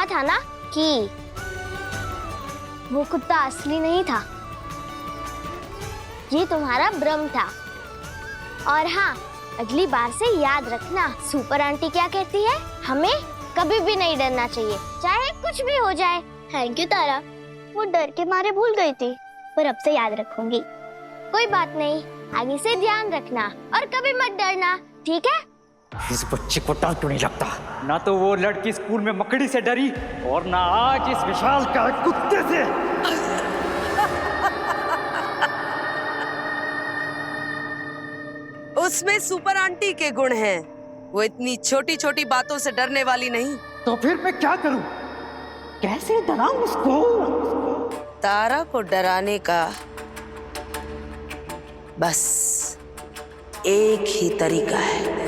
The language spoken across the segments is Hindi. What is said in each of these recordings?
कहा था ना कि वो कुत्ता असली नहीं था, ये तुम्हारा भ्रम था। और हाँ, अगली बार से याद रखना, सुपर आंटी क्या कहती है, हमें कभी भी नहीं डरना चाहिए, चाहे कुछ भी हो जाए। थैंक यू तारा, वो डर के मारे भूल गई थी, पर अब से याद रखूंगी। कोई बात नहीं, आगे से ध्यान रखना और कभी मत डरना, ठीक है? इस बच्चे को डर क्यों नहीं लगता? ना तो वो लड़की स्कूल में मकड़ी से डरी और ना आज इस विशालकाय कुत्ते से। उसमें सुपर आंटी के गुण हैं। वो इतनी छोटी छोटी बातों से डरने वाली नहीं। तो फिर मैं क्या करूं? कैसे डराऊं उसको? तारा को डराने का बस एक ही तरीका है।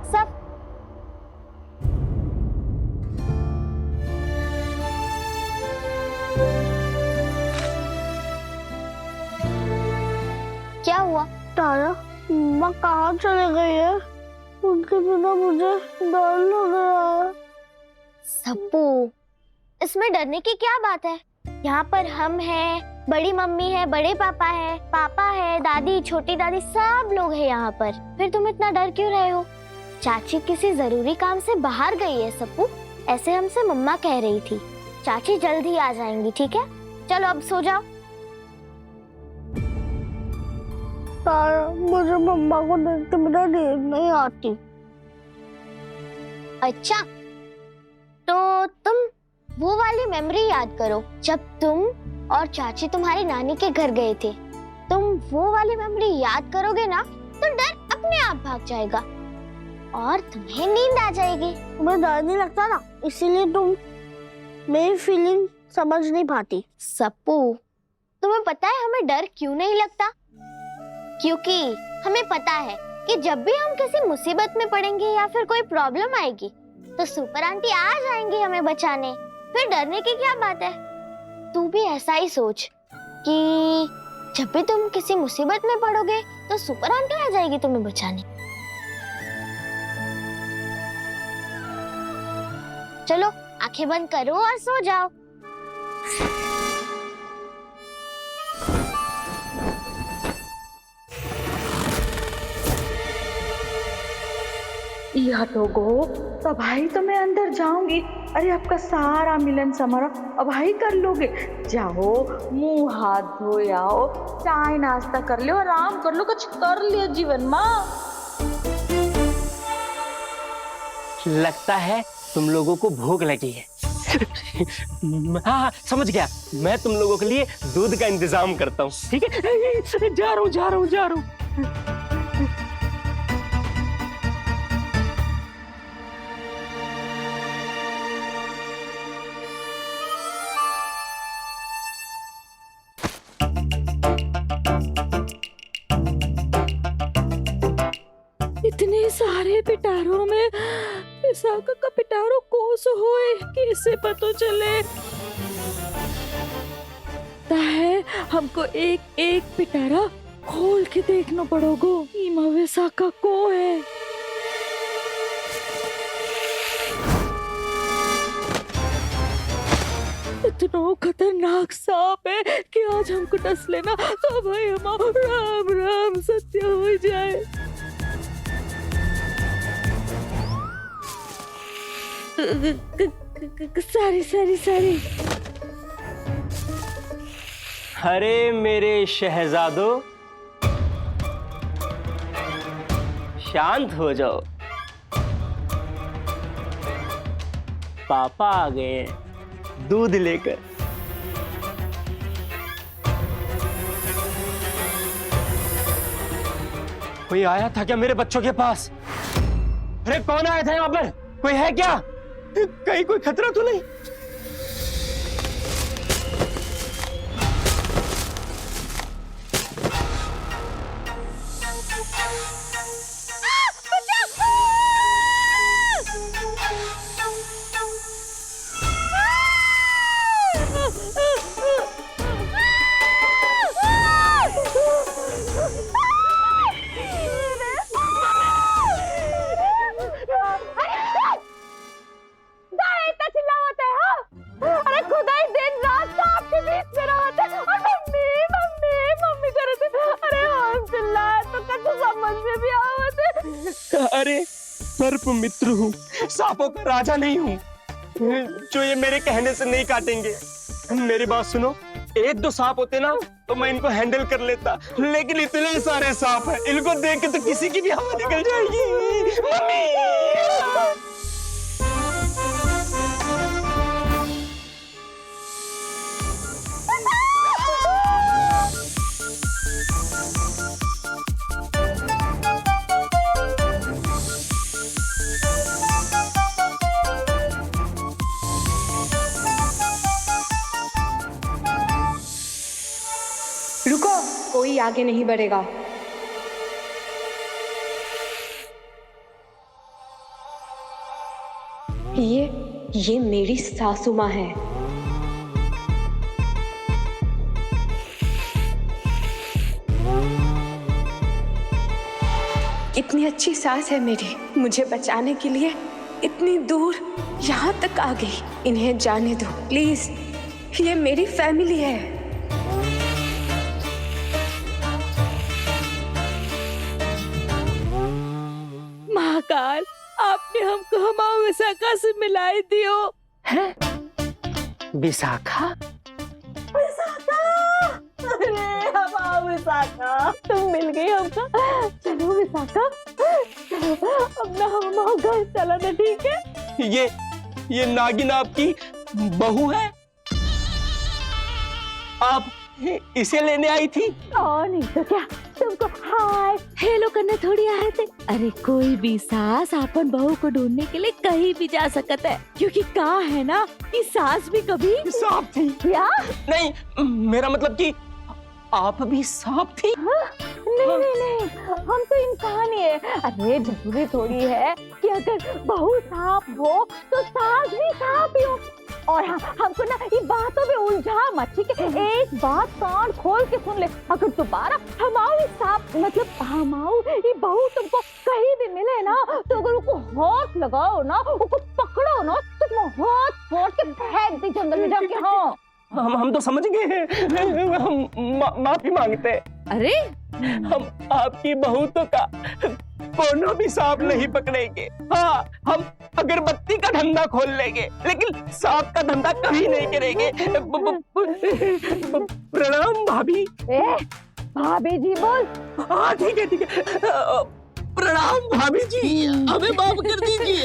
सब क्या हुआ? तारा, माँ कहाँ चले गई है? उनके बिना मुझे डर लग रहा है। सप्पू, इसमें डरने की क्या बात है? यहाँ पर हम हैं, बड़ी मम्मी है, बड़े पापा है, दादी, छोटी दादी, सब लोग हैं यहाँ पर। फिर तुम इतना डर क्यों रहे हो? चाची किसी जरूरी काम से बाहर गई है सप्पू, ऐसे हमसे मम्मा कह रही थी। चाची जल्द ही आ जाएंगी, ठीक है? चलो अब सो जाओ। तारा, मुझे मम्मा को देखते बिना नींद नहीं आती। अच्छा, तो तुम वो वाली मेमोरी याद करो, जब तुम और चाची तुम्हारी नानी के घर गए थे। तुम वो वाली मेमोरी याद करोगे ना, तो डर अपने आप भाग जाएगा और तुम्हें नींद आ जाएगी। तुम्हें डर नहीं लगता ना, इसीलिए तुम मेरी फीलिंग समझ नहीं पाती। सप्पू, तुम्हें पता है हमें डर क्यों नहीं लगता? क्योंकि हमें पता है कि जब भी हम किसी मुसीबत में पड़ेंगे या फिर कोई प्रॉब्लम आएगी, तो सुपर आंटी आ जाएंगी हमें बचाने। फिर डरने की क्या बात है? तू भी ऐसा ही सोच कि जब भी तुम किसी मुसीबत में पड़ोगे, तो सुपर आंटी आ जाएगी तुम्हें बचाने। चलो आंखें बंद करो और सो जाओ। या तो गो, तो भाई तो मैं अंदर जाऊंगी। अरे आपका सारा मिलन समारोह अब भाई कर लोगे। जाओ, मुंह हाथ धो आओ, चाय नाश्ता कर लो, आराम कर लो, कुछ कर लियो जीवन माँ। लगता है तुम लोगों को भूख लगी है। हाँ, समझ गया। मैं तुम लोगों के लिए दूध का इंतजाम करता हूँ, ठीक है? जा रहा हूँ। इतने सारे पिटारों में विशाखा का पिटारो कोस होए, कैसे पता चले? है हमको एक एक पिटारा खोल के देखना पड़ोगो। ईमा विशाखा को है। इतना खतरनाक सांप है कि आज हमको डस लेना तो भाई हमारा राम राम सत्य हो जाए। सारी अरे मेरे शहजादो, शांत हो जाओ। पापा आ गए हैं दूध लेकर। कोई आया था क्या मेरे बच्चों के पास? अरे कौन आया था यहाँ पर? कोई है क्या? कहीं कोई खतरा तो नहीं? अरे सर्प मित्र हूँ, सांपों का राजा नहीं हूँ जो ये मेरे कहने से नहीं काटेंगे। मेरी बात सुनो, एक दो सांप होते ना तो मैं इनको हैंडल कर लेता, लेकिन इतने सारे सांप हैं, इनको देख के तो किसी की भी हवा निकल जाएगी। मम्मी! रुको, कोई आगे नहीं बढ़ेगा। ये मेरी सासू माँ है। इतनी अच्छी सास है मेरी, मुझे बचाने के लिए इतनी दूर यहाँ तक आ गई। इन्हें जाने दो प्लीज, ये मेरी फैमिली है। महाकाल, आपने हमको हमाओ विशाखा से मिलाई दियो। हैं? विशाखा? अरे हमाओ विशाखा, तुम मिल गई हमको। चलो विशाखा, चलो अब ना हम हमाओ घर चलो ना, ठीक है? ये नागिन आपकी बहू है? आप इसे लेने आई थी? और नहीं तो क्या, तुमको हाय हेलो करने थोड़ी आए थे। अरे कोई भी सास अपन बहू को ढूंढने के लिए कहीं भी जा सकता है, क्योंकि कहा है ना कि सास भी कभी सांप थी। क्या? नहीं, मेरा मतलब कि आप भी सांप थी? नहीं, हम तो इंसान ही है। अरे जरूरी थोड़ी है कि अगर बहू सांप हो तो सास भी सांप ही हो। और हाँ, हमको ना ये बातों में उलझा मत, ठीक है? एक बात कान खोल के सुन ले, अगर दोबारा हमाओ सांप मतलब हमाओ ये बहू तुमको कहीं भी मिले ना, तो अगर उनको हाथ लगाओ ना, उनको पकड़ो ना, तो तुम हाथ फोड़ के फेंक दी जंगल में जाके। हाँ, हम तो समझ गए, हम माफी मांगते हैं। अरे हम आपकी बहुतों का कोनो भी सांप नहीं पकड़ेंगे। हाँ, हम अगरबत्ती का धंधा खोल लेंगे, लेकिन सांप का धंधा कभी नहीं करेंगे। प्रणाम भाभी। भाभी जी बोल। हाँ ठीक है। प्रणाम भाभी जी, हमें माफ कर दीजिए।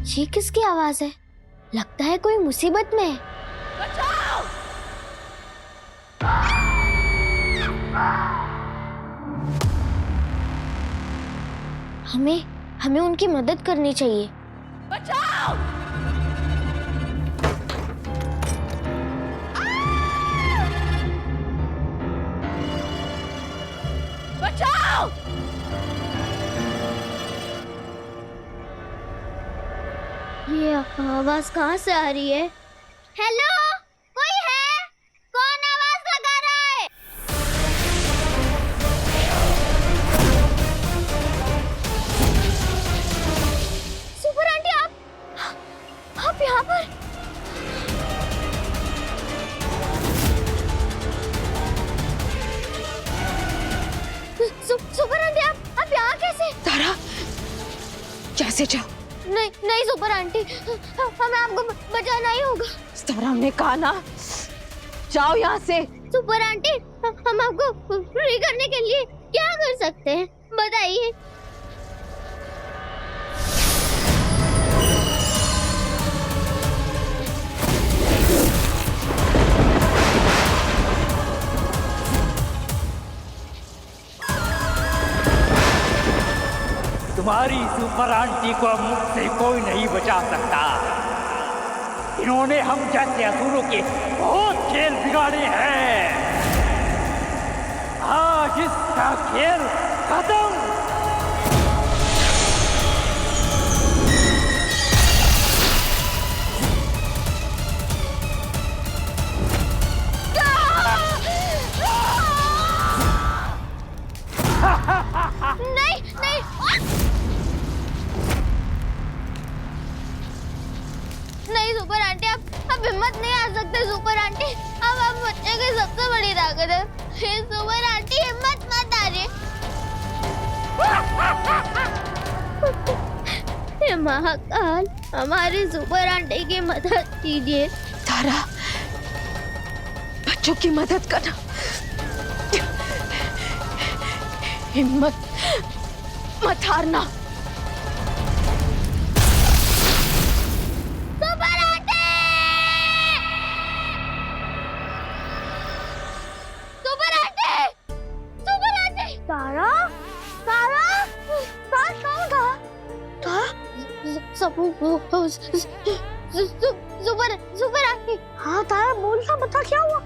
ये किसकी आवाज है? लगता है कोई मुसीबत में है। हमें उनकी मदद करनी चाहिए। बचाओ! बचाओ! ये आवाज कहाँ से आ रही है? हेलो, कोई है? कौन आवाज लगा रहा है? सुपर आंटी, आप यहाँ पर? सुपर आंटी, आप यहाँ कैसे? तारा, कैसे जाओ? नहीं सुपर आंटी, हमें आपको बचाना ही होगा। तारा, हमने कहा ना, जाओ यहाँ से। सुपर आंटी, हम आपको फ्री करने के लिए क्या कर सकते हैं, बताइए। तुम्हारी सुपर आंटी को मुझसे कोई नहीं बचा सकता। इन्होंने हम जैसे असुरों के बहुत खेल बिगाड़े हैं। आज इसका खेल खत्म। नहीं नहीं नहीं सुपर आंटी, आप हिम्मत नहीं आ सकते सुपर आंटी। अब आप बच्चे की सबसे बड़ी ताकत है। सुपर आंटी हिम्मत मत हारिए। हे महाकाल, हमारी सुपर आंटी की मदद कीजिए। तारा, बच्चों की मदद करना। हिम्मत मत हारना। Super aunty! Super aunty! Super aunty! Tara, Tara, Tara कहाँ था? Super super aunty. हाँ तारा, बोलना, बता क्या हुआ?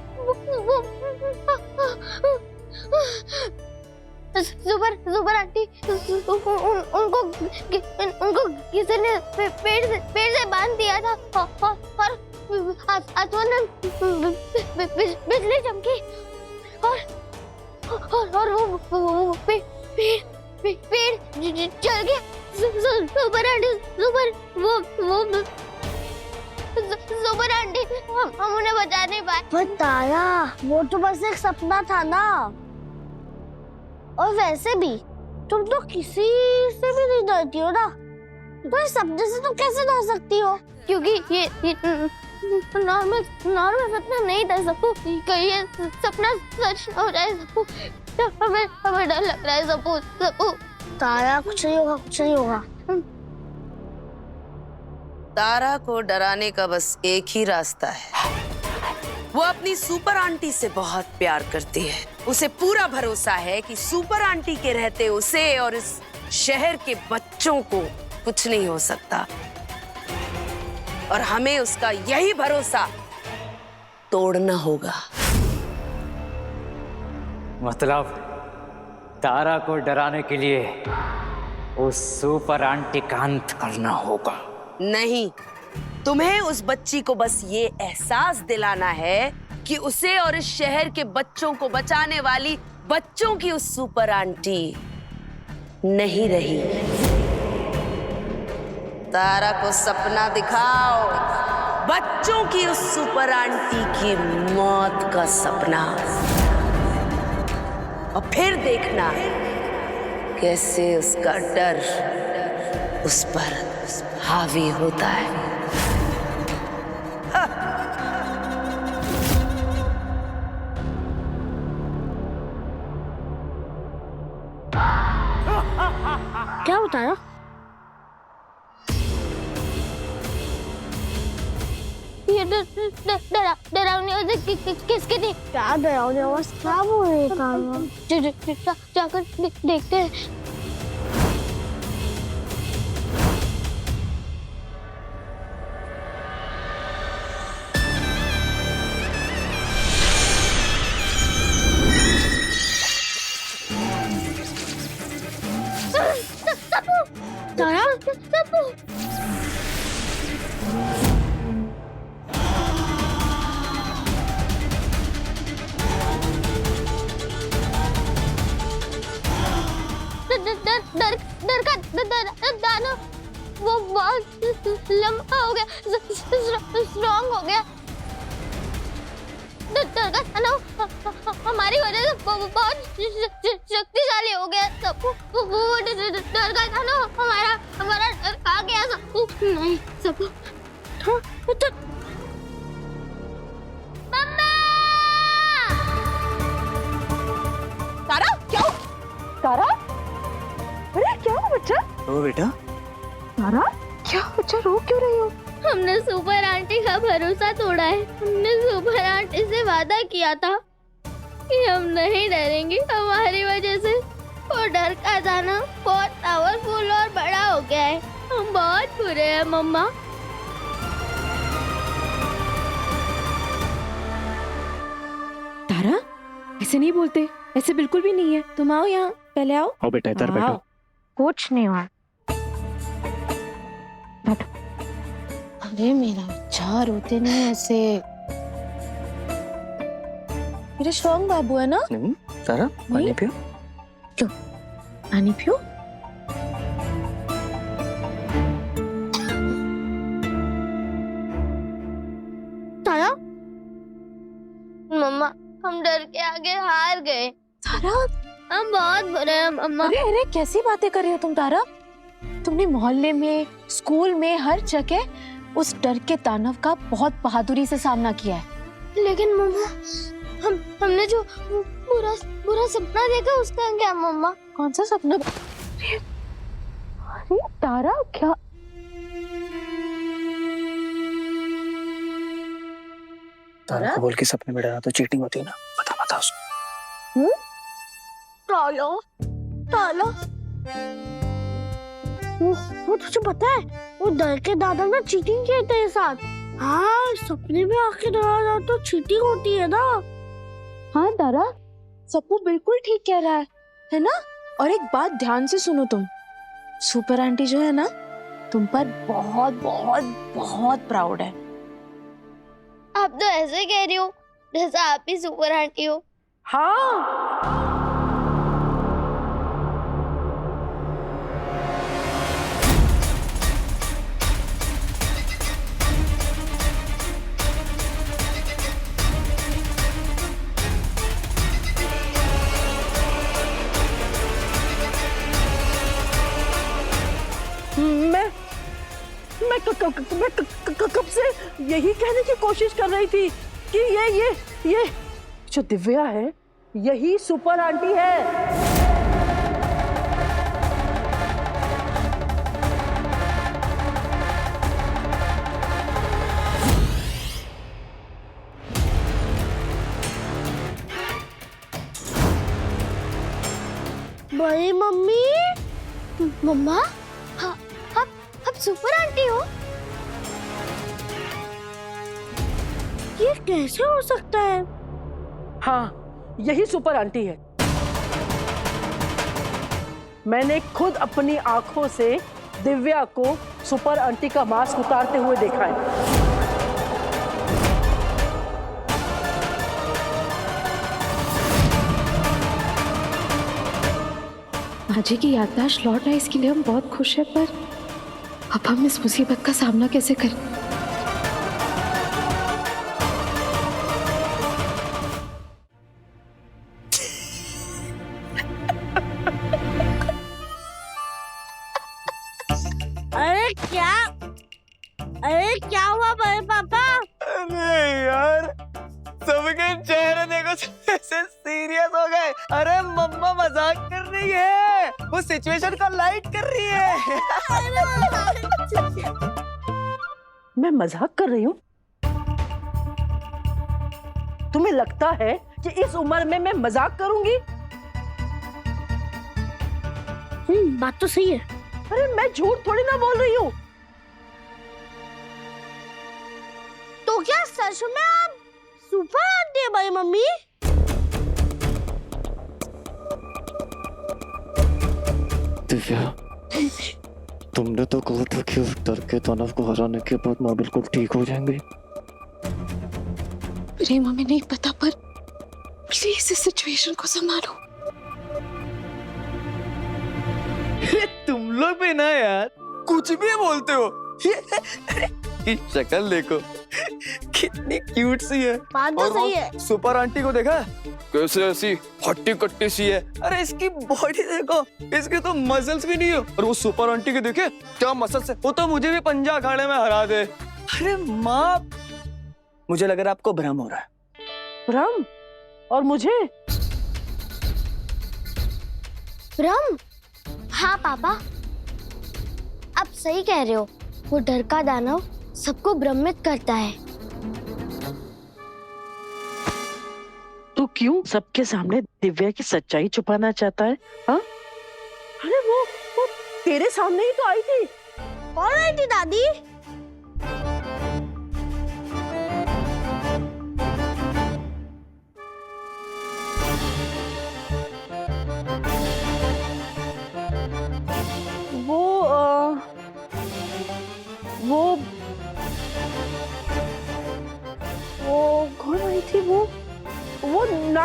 सुपर आंटी, उनको किसी ने पेड़ से बांध दिया था और आसमान में बिजली चमकी और वो पेड़ जल गया। सुपर आंटी, सुपर आंटी, हम उन्हें बचा नहीं पाए। पर तारा, वो तो बस एक सपना था ना। और वैसे भी तुम तो किसी से भी नहीं डरती हो ना, तो इस सपने से तुम कैसे डर सकती हो? क्योंकि ये नॉर्मल सपना नहीं था सप्पू। कहीं ये सपना सच न हो जाए सप्पू। हमें डर लग रहा है सप्पू। तारा, कुछ नहीं होगा, कुछ नहीं होगा। तारा को डराने का बस एक ही रास्ता है। वो अपनी सुपर आंटी से बहुत प्यार करती है। उसे पूरा भरोसा है कि सुपर आंटी के रहते उसे और इस शहर के बच्चों को कुछ नहीं हो सकता। और हमें उसका यही भरोसा तोड़ना होगा। मतलब तारा को डराने के लिए उस सुपर आंटी का अंत करना होगा? नहीं, तुम्हें उस बच्ची को बस ये एहसास दिलाना है कि उसे और इस शहर के बच्चों को बचाने वाली बच्चों की उस सुपर आंटी नहीं रही। तारा को सपना दिखाओ, बच्चों की उस सुपर आंटी की मौत का सपना, और फिर देखना कैसे उसका डर उस पर हावी होता है। क्या होता है? ये डरावनी आवाज़ किसकी थी? क्या डरावनी आवाज? क्या बोल रही है तारा? जाकर देखते हैं। तारा, सप्पू! डर का दाना वो बहुत लंबा हो गया, स्ट्रॉन्ग हो गया। डर का दाना हमारी वजह से बहुत शक्तिशाली हो गया। सबको वो डर का दाना हमारा डर खा गया। सबको नहीं, सबको तारा, क्या हो? तारा, अरे क्या हुआ बच्चा? ओ बेटा, तारा, क्या बच्चा, रो क्यों रही हो? हमने सुपर आंटी का भरोसा तोड़ा है। हमने सुपर आंटी से वादा किया था कि हम नहीं डरेंगे। हमारी वजह से वो डर का दाना बहुत पावरफुल और बड़ा हो गया है। हम बहुत बुरे हैं मम्मा। तारा, ऐसे नहीं बोलते। ऐसे बिल्कुल भी नहीं है। तुम आओ यहाँ, पहले आओ। आओ बेटा, इधर बैठो। कुछ नहीं हुआ। अरे मेरा अच्छा, रोते नहीं ऐसे। मेरा स्ट्रॉन्ग बाबू है ना। नहीं तारा, पानी पियो। पानी पियो। तारा, मम्मा हम डर के आगे हार गए। तारा, हम बहुत बुरे हैं मम्मा। अरे अरे कैसी बातें कर रही हो तुम तारा? तुमने मोहल्ले में, स्कूल में, हर जगह उस डर के दानव का बहुत बहादुरी से सामना किया है। लेकिन मम्मा हमने जो बुरा सपना देखा उसका क्या मम्मा? कौन सा सपना? अरे तारा, क्या? तारा को बोल के सपने में डरा तो चीटिंग होती है ना। बता उसको। ताला, वो तुझे पता है, वो डर के दादा ने चीटिंग की तेरे साथ। हाँ, सपने में आके डरा तो चीटिंग होती है ना। हाँ तारा, सप्पू बिल्कुल ठीक कह रहा है ना? और एक बात ध्यान से सुनो तुम, सुपर आंटी जो है ना, तुम पर बहुत बहुत बहुत प्राउड है। आप तो ऐसे कह रही हो जैसा आप ही सुपर आंटी हो। हाँ, मैं कब से यही कहने की कोशिश कर रही थी कि ये जो दिव्या है यही सुपर आंटी है। बड़ी मम्मी, मम्मा हाँ, आप सुपर आंटी हो? ये कैसे हो सकता है? हाँ, यही सुपर आंटी है। मैंने खुद अपनी आंखों से दिव्या को सुपर आंटी का मास्क उतारते हुए देखा है। माजी की याददाश्त लौट आई, इसके लिए हम बहुत खुश हैं, पर अब हम इस मुसीबत का सामना कैसे करें? अरे क्या हुआ बड़े पापा? अरे यार, सबके चेहरे देखो ऐसे सीरियस हो गए। अरे मम्मा मजाक कर रही है, वो सिचुएशन को लाइट कर रही है। मैं मजाक कर रही हूँ? तुम्हें लगता है कि इस उम्र में मैं मजाक करूंगी? बात तो सही है। अरे मैं झूठ थोड़ी ना बोल रही हूँ। तो क्या सच में आप सुपर आंटी है बड़ी मम्मी? दिव्या, तुमने तो कहा था कि उस डर के दानव को हराने के बाद माँ बिल्कुल ठीक हो जाएंगे। प्रेम, हमें नहीं पता, पर प्लीज इस सिचुएशन को संभालो। तुम लोग भी ना यार कुछ भी बोलते हो। ये शक्ल देखो कितनी क्यूट सी है। बात तो सही है। सुपर आंटी को देखा कैसे ऐसी हट्टी कट्टी सी है। अरे इसकी बॉडी देखो, इसके तो मसल्स भी नहीं है। और वो सुपर आंटी के देखे क्या मसल्स है। वो तो मुझे भी पंजा अखाड़े में हरा दे। अरे माँ, मुझे लग रहा है आपको भ्रम हो रहा है। भ्रम? और मुझे? भ्रम? हाँ पापा, आप सही कह रहे हो। वो डर का दानव सबको भ्रमित करता है। तू क्यों सबके सामने दिव्या की सच्चाई छुपाना चाहता है? हाँ? अरे वो तेरे सामने ही तो आई थी। कौन आई थी दादी?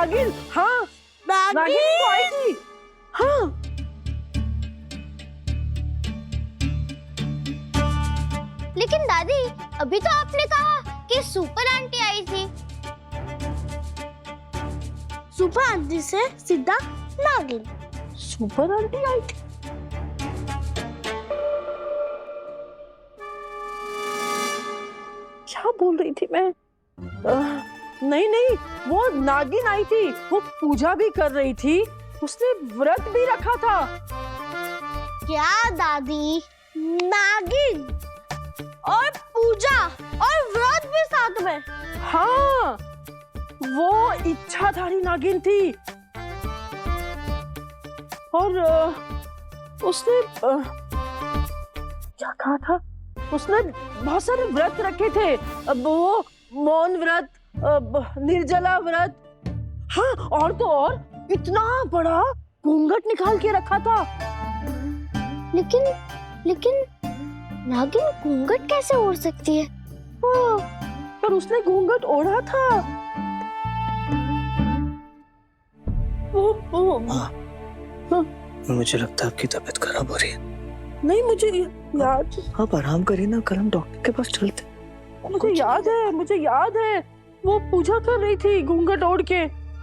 नागिन, हाँ नागिन तो आई थी, हाँ। लेकिन दादी, अभी तो आपने कहा कि सुपर आंटी आई थी। सुपर आंटी से सीधा नागिन। सुपर आंटी आई थी? क्या बोल रही थी मैं? नहीं नहीं, वो नागिन आई थी, वो पूजा भी कर रही थी, उसने व्रत भी रखा था। क्या दादी? नागिन और पूजा और व्रत भी साथ में? हाँ, वो इच्छाधारी नागिन थी और उसने क्या कहा था? उसने बहुत सारे व्रत रखे थे। अब वो मौन व्रत, निर्जला व्रत, हाँ, और तो और इतना बड़ा घूंघट निकाल के रखा था। लेकिन नागिन घूंघट कैसे ओढ़ सकती है? हाँ, पर उसने घूंघट ओढ़ा था। मुझे लगता है आपकी तबीयत खराब हो रही है। नहीं, मुझे याद, आप आराम करिए ना, कल हम डॉक्टर के पास चलते। मुझे याद है वो पूजा कर रही थी घूंघट ओढ़ के।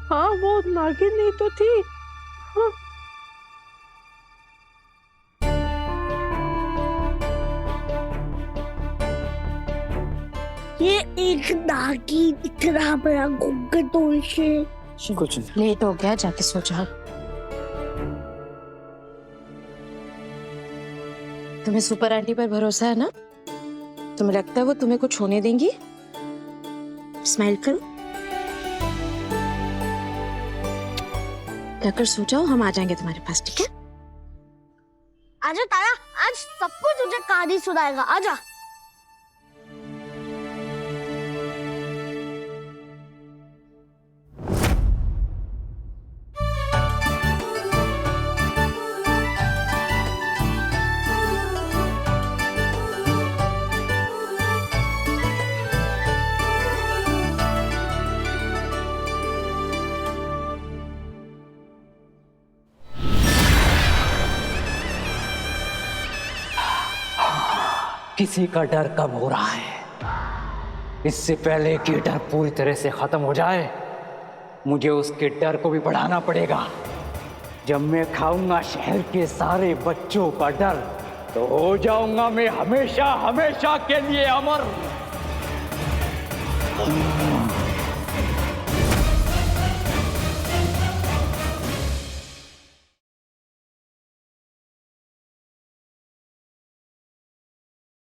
हाँ, वो नागिन नहीं तो थी। हाँ। ये एक नागिन इतना बड़ा घूंघट ओढ़ के। कुछ नहीं। लेट हो गया, जाके सो जाओ। तुम्हें सुपर आंटी पर भरोसा है ना? तुम्हें लगता है वो तुम्हें कुछ होने देंगी? स्माइल करो, जाकर सो जाओ, हम आ जाएंगे तुम्हारे पास, ठीक है? आजा तारा, आज सब कुछ तुझे कहानी सुनाएगा, आजा। किसी का डर कम हो रहा है। इससे पहले कि डर पूरी तरह से खत्म हो जाए, मुझे उसके डर को भी बढ़ाना पड़ेगा। जब मैं खाऊंगा शहर के सारे बच्चों का डर, तो हो जाऊंगा मैं हमेशा हमेशा के लिए अमर।